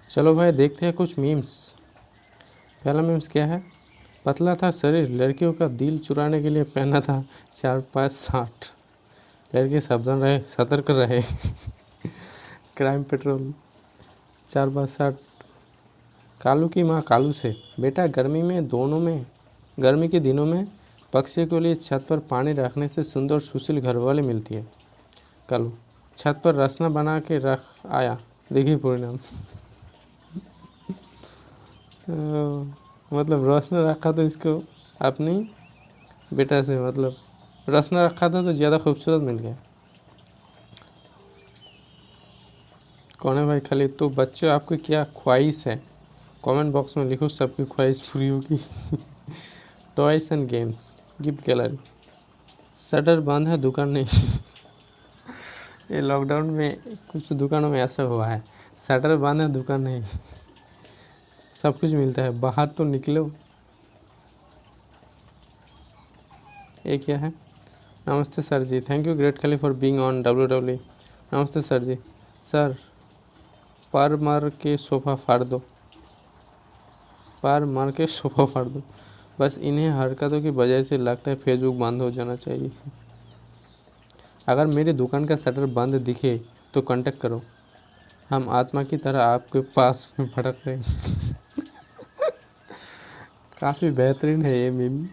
चलो भाई देखते हैं कुछ मीम्स। पहला मीम्स क्या है? पतला था शरीर, लड़कियों का दिल चुराने के लिए पहना था 4-5-60। लड़के सावधान रहे, सतर्क रहे। Crime petrol 4-5-60। कालू की माँ कालू से, बेटा गर्मी के दिनों में पक्षियों के लिए छत पर पानी रखने से सुंदर सुशील घरवाली मिलती है। कालू, छत पर रसना बना के रख आया, देखिए परिणाम। मतलब रसना रखा तो इसको अपनी बेटा से, मतलब रसना रखा था तो ज़्यादा खूबसूरत मिल गया। कौन है भाई खालिद? तो बच्चों आपकी क्या ख्वाहिश है? कमेंट बॉक्स में लिखो, सबकी ख्वाहिश पूरी होगी। Toys and games, gift gallery. Shutter बंद है, दुकान नहीं। ये लॉकडाउन में कुछ दुकानों में ऐसा हुआ है, शटर बंद है, दुकान नहीं। सब कुछ मिलता है, बाहर तो निकलो। ये क्या है? नमस्ते sir ji, thank you great Khali for being on WWE। नमस्ते सर जी। सर पर मार के सोफ़ा फाड़ दो, पर मार के सोफ़ा फाड़ दो। बस इन्हें हरकतों की वजह से लगता है फेसबुक बंद हो जाना चाहिए। अगर मेरी दुकान का शटर बंद दिखे तो कांटेक्ट करो, हम आत्मा की तरह आपके पास में भटक रहे हैं। काफ़ी बेहतरीन है ये मीम।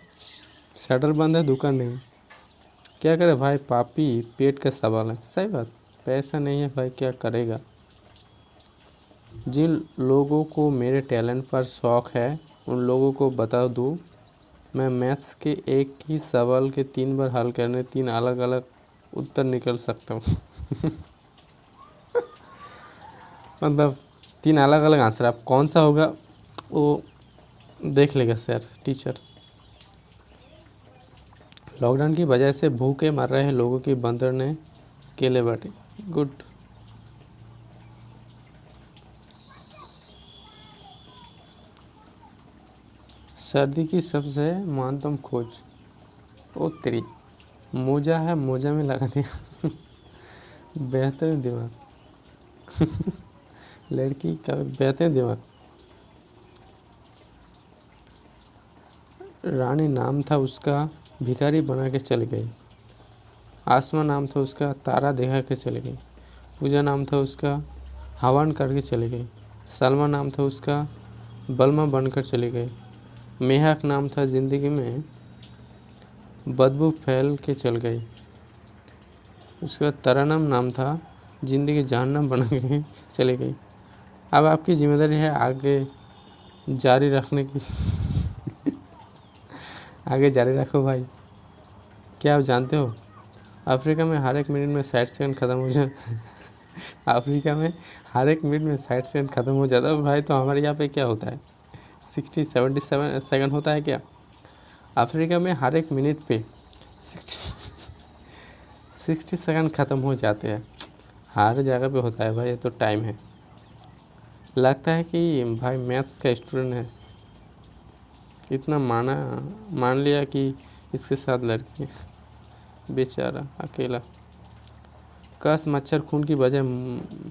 शटर बंद है, दुकान नहीं, क्या करे भाई, पापी पेट का सवाल है। सही बात, पैसा नहीं है भाई, क्या करेगा। जिन लोगों को मेरे टैलेंट पर शौक़ है उन लोगों को बता दूँ, मैं मैथ्स के एक ही सवाल के 3 बार हल करने 3 अलग अलग उत्तर निकल सकता हूँ। मतलब 3 अलग अलग आंसर, आप कौन सा होगा वो देख लेगा सर टीचर। लॉकडाउन की वजह से भूखे मर रहे लोगों की बंदर ने केले बांटे। गुड। सर्दी की सबसे मानतम खोज। ओ तेरी, मोजा है, मोजा में लगा दिया। बेहतरीन दिमाग। लड़की का बेहतरीन दिमाग। रानी नाम था उसका, भिखारी बना के चली गई। आसमा नाम था उसका, तारा देखा के चली गई। पूजा नाम था उसका, हवन करके चली गई। सलमा नाम था उसका, बलमा बनकर चली गई। मेहक नाम था, ज़िंदगी में बदबू फैल के चल गई। उसका तरन्नुम नाम था, ज़िंदगी जहन्नम बन के चली गई। अब आपकी जिम्मेदारी है आगे जारी रखने की। आगे जारी रखो भाई। क्या आप जानते हो अफ्रीका में हर एक मिनट में 60 सेकंड ख़त्म हो जाए। अफ्रीका में हर एक मिनट में 60 सेकंड ख़त्म हो जाता है भाई। तो हमारे यहाँ पे क्या होता है, 60-77 सेकंड होता है क्या? अफ्रीका में हर एक मिनट पे 60 सेकंड ख़त्म हो जाते हैं। हर जगह पे होता है भाई, ये तो टाइम है। लगता है कि भाई मैथ्स का स्टूडेंट है, इतना मान लिया कि इसके साथ लड़की है, बेचारा अकेला। कस मच्छर खून की वजह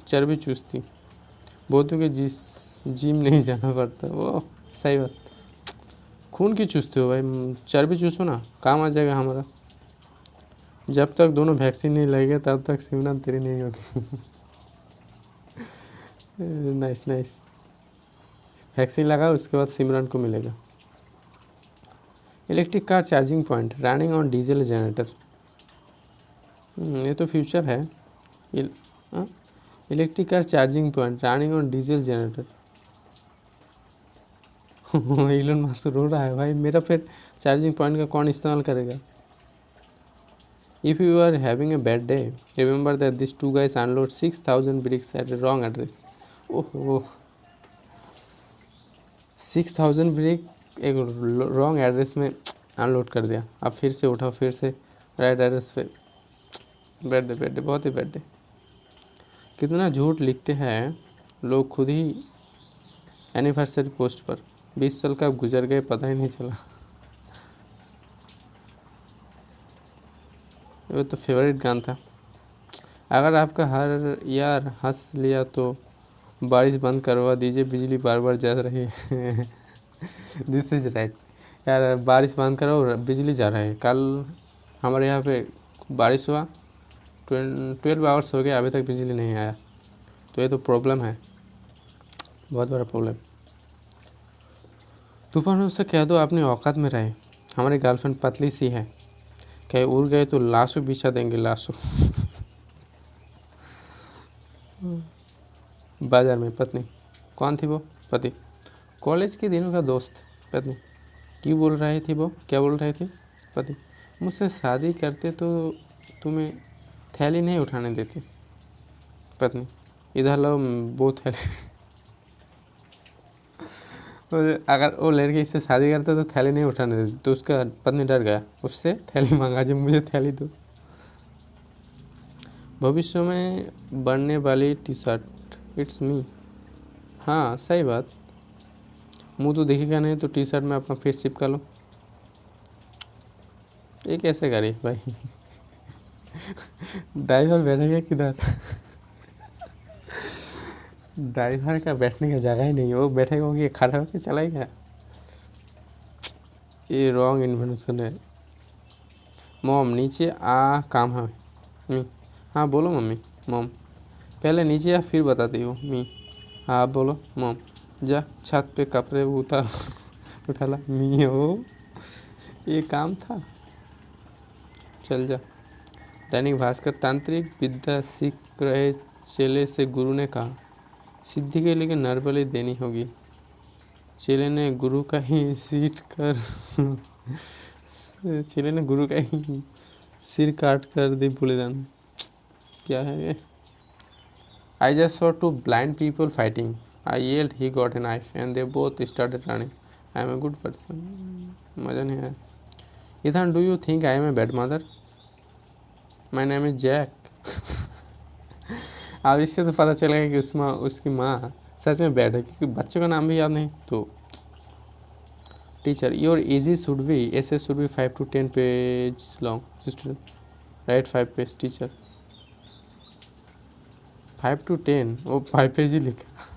चर्बी चूसती, बोलते कि जिम नहीं जाना पड़ता। वो सही बात, खून की चूसते हो भाई, चर्बी चूसो ना, काम आ जाएगा हमारा। जब तक दोनों वैक्सीन नहीं लगेगा तब तक सिमरन तेरी नहीं होगी। नाइस नाइस, वैक्सीन लगा उसके बाद सिमरन को मिलेगा। Electric car charging point running on diesel generator. ये तो फ्यूचर है। Electric car charging point running on diesel generator. Elon Musk रो रहा है भाई, मेरा फिर चार्जिंग पॉइंट का कौन इस्तेमाल करेगा? If you are having a bad day, remember that these 2 guys unload 6,000 bricks at a wrong address. Oh, 6,000 brick एक रॉन्ग एड्रेस में अनलोड कर दिया। अब फिर से उठाओ, फिर से राइट एड्रेस पे। बैड डे, बहुत ही बैड डे। कितना झूठ लिखते हैं लोग खुद ही एनिवर्सरी पोस्ट पर। 20 साल कब गुजर गए पता ही नहीं चला। वो तो फेवरेट गाना था। अगर आपका हर यार हंस लिया तो बारिश बंद करवा दीजिए, बिजली बार बार जा रही है। दिस इज राइट यार, बारिश बंद करो, बिजली जा रहा है। कल हमारे यहाँ पे बारिश हुआ, 12 आवर्स हो गए, अभी तक बिजली नहीं आया। तो ये तो प्रॉब्लम है, बहुत बड़ा प्रॉब्लम। तूफान उससे कह दो अपनी औकात में रहे। हमारी गर्लफ्रेंड पतली सी है, कहीं उड़ गए तो लाशों बिछा देंगे, लाशों। बाजार में पत्नी, कौन थी वो? पति, कॉलेज के दिनों का दोस्त। पत्नी, क्यों बोल रही थी वो, क्या बोल रही थी? पति, मुझसे शादी करते तो तुम्हें थैली नहीं उठाने देती। पत्नी, इधर लो वो थैली। अगर वो लड़की इससे शादी करते तो थैली नहीं उठाने देती, तो उसका पत्नी डर गया, उससे थैली मांगा, जो मुझे थैली दो। भविष्य में बनने वाली टी शर्ट, इट्स मी। हाँ सही बात, मुँह तो दिखेगा नहीं तो टी शर्ट में अपना फेस चिपका लो। ये कैसे करी भाई? ड्राइवर बैठेगा किधर? ड्राइवर का बैठने का जगह ही नहीं है, वो बैठेगा कि खड़ा होकर चलाएगा। ये रॉन्ग इन्फॉर्मेशन है। मॉम नीचे आ, काम है। मी, हाँ बोलो मम्मी। मॉम, पहले नीचे आ फिर बताती हूँ। मी, हाँ बोलो मॉम। जा छत पे कपड़े उतार, उठा ला। मी, हो ये काम था, चल जा। दैनिक भास्कर, तांत्रिक विद्या सीख रहे चेले से गुरु ने कहा, सिद्धि के लिए नरबली देनी होगी। चेले ने गुरु का ही सिर काट कर दी बलिदान। क्या है ये? I just saw two blind people fighting. I yelled he got a knife and they both started running. I am a good person. मज़ा नहीं आया। Ethan, do you think I am a bad mother? My name is Jack. अब इससे तो पता चलेगा कि उसकी माँ सच में बैड है, क्योंकि बच्चों का नाम भी याद नहीं। तो teacher, your essay should be, essay should be 5 to 10 page long. Student, write 5 page. Teacher, 5 to 10, वो 5 पेज ही लिखा।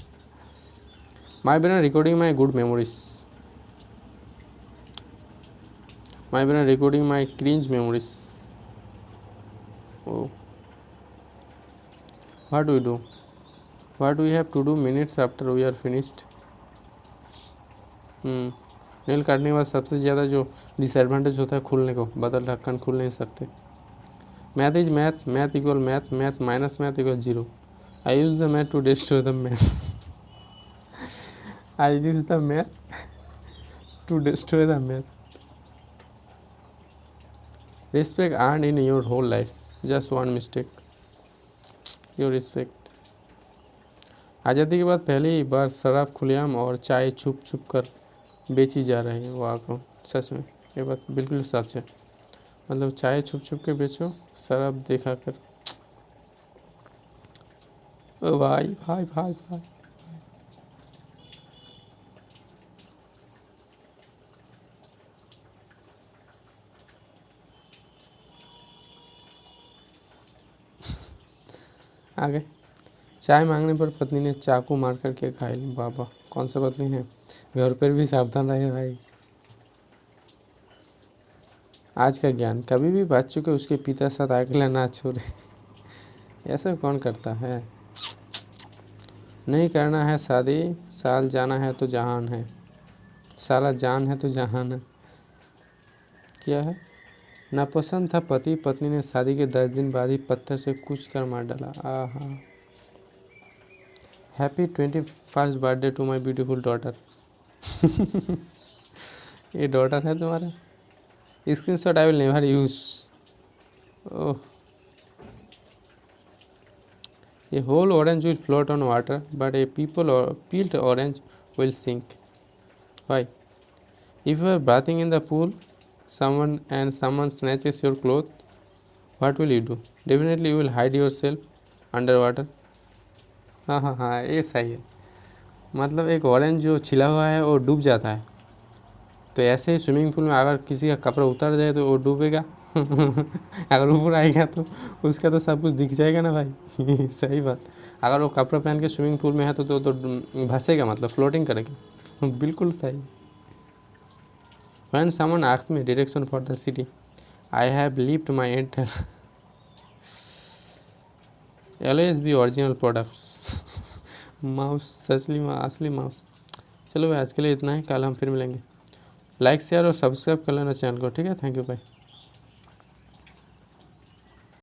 My brain recording my good memories. My brain recording my cringe memories. Oh, what do we do? What do we have to do minutes after we are finished? Nail काटने के बाद सबसे ज़्यादा जो disadvantage होता है खुलने को, बदल ढक्कन खुल नहीं सकते। Math is math, math equal math, math minus math equal 0। I use the math to destroy the math. I use the math to destroy the math. Respect earn in your whole life, just one mistake, your respect. आज़ादी के बाद पहली बार शराब खुलेआम और चाय छुप छुप कर बेची जा रही है। वाह को सच में ये बात बिल्कुल सच है। मतलब चाय छुप छुप के बेचो, शराब देखा कर। ओ भाई भाई भाई भाई, आगे। चाय मांगने पर पत्नी ने चाकू मार कर के घायल। बाबा, कौन सा पत्नी है? घर पर भी सावधान रहे भाई। आज का ज्ञान, कभी भी बच्चों के उसके पिता साथ अकेला ना छोड़े। ऐसा कौन करता है? नहीं करना है शादी, साल जाना है तो जहान है, साला जान है तो जहान है। क्या है? नापसंद था पति, पत्नी ने शादी के 10 दिन बाद ही पत्थर से कुछ कर मार डाला। आहा। Happy 21st birthday to my beautiful daughter. ये डॉटर है तुम्हारा? Screenshot I will never use. Oh, a whole orange will float on water but a peeled orange will sink. Why? If you are bathing in the pool, someone snatches your clothes, what will you do? Definitely you will hide yourself under water. हाँ, ये सही है। मतलब एक orange जो छिला हुआ है वो डूब जाता है, तो ऐसे ही स्विमिंग पूल में अगर किसी का कपड़ा उतर जाए तो वो डूबेगा, अगर ऊपर आएगा तो उसका तो सब कुछ दिख जाएगा ना भाई। सही बात। अगर वो कपड़ा पहन के स्विमिंग पूल में है तो भसेगा, मतलब फ्लोटिंग करेगा। बिल्कुल सही। When someone asks me direction for the city, I have left my entire always be original products। Mouse असली माउस। चलो भाई आज के लिए इतना ही, कल हम फिर मिलेंगे। लाइक शेयर और सब्सक्राइब कर लेना चैनल को, ठीक है। थैंक यू भाई।